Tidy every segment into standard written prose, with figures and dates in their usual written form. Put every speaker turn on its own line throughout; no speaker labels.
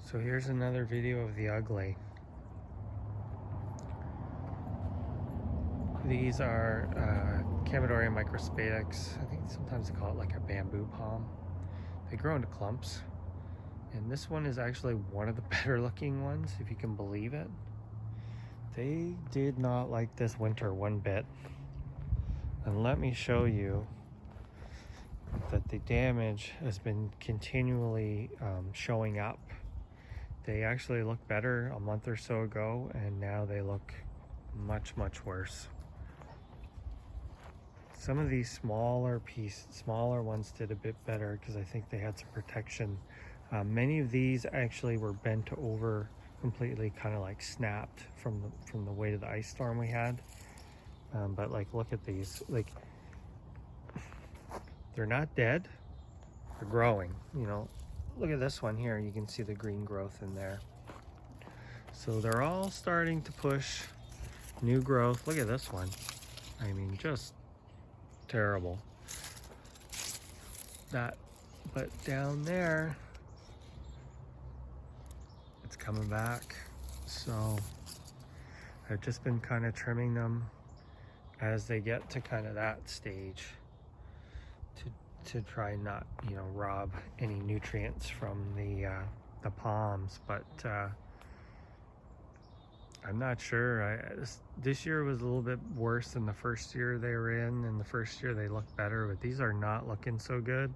So here's another video of the ugly. These are Chamaedorea microspadix. I think sometimes they call it like a bamboo palm. They grow into clumps. And this one is actually one of the better looking ones, if you can believe it. They did not like this winter one bit. And let me show you that the damage has been continually showing up. They actually looked better a month or so ago, and now they look much worse. Some of these smaller ones did a bit better because I think they had some protection. Many of these actually were bent over completely, kind of like snapped from the weight of the ice storm we had. But like, look at these, like, they're not dead, they're growing, you know. Look at this one here, you can see the green growth in there. So they're all starting to push new growth. Look at this one. I mean, just terrible. But down there, it's coming back. So I've just been kind of trimming them as they get to kind of that stage to try not, you know, rob any nutrients from the palms. But I'm not sure. This year was a little bit worse than the first year they were in, and the first year they looked better, but these are not looking so good.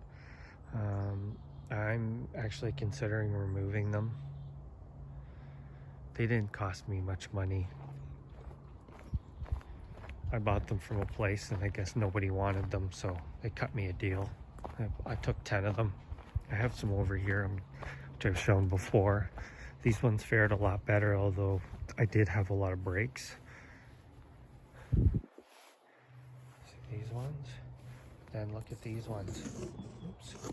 I'm actually considering removing them. They didn't cost me much money. I bought them from a place and I guess nobody wanted them, so they cut me a deal. I took 10 of them. I have some over here, which I've shown before. These ones fared a lot better, although I did have a lot of breaks. See these ones? Then look at these ones. Oops.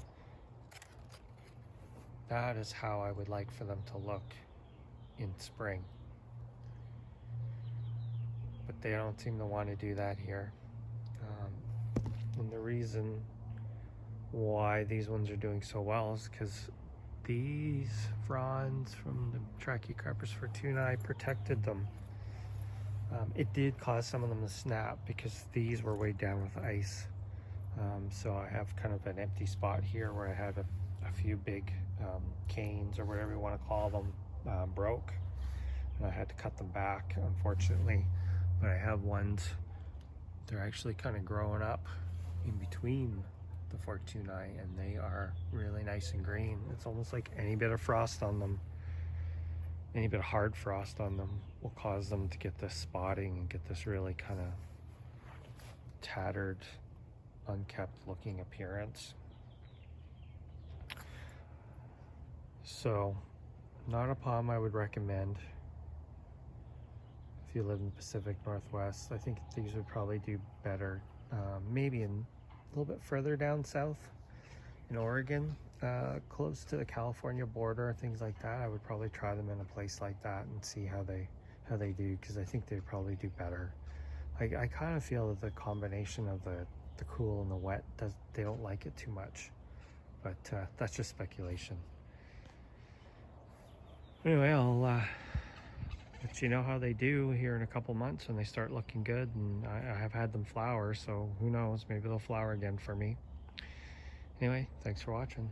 That is how I would like for them to look in spring. But they don't seem to want to do that here. And the reason why these ones are doing so well is because these fronds from the Trachycarpus fortuni protected them. It did cause some of them to snap because these were weighed down with ice. So I have kind of an empty spot here where I had a few big canes, or whatever you want to call them, broke. And I had to cut them back, unfortunately. But I have ones, they're actually kind of growing up in between the fortuni, and they are really nice and green. It's almost like any bit of frost on them, any bit of hard frost on them will cause them to get this spotting and get this really kind of tattered, unkept looking appearance. So not a palm I would recommend if you live in the Pacific Northwest. I think these would probably do better, maybe in a little bit further down south in Oregon, close to the California border, things like that. I would probably try them in a place like that and see how they do, because I think they'd probably do better. I kind of feel that the combination of the cool and the wet, they don't like it too much, but that's just speculation. Anyway, I'll let you know how they do here in a couple months when they start looking good. And I have had them flower, so who knows, maybe they'll flower again for me. Anyway, thanks for watching.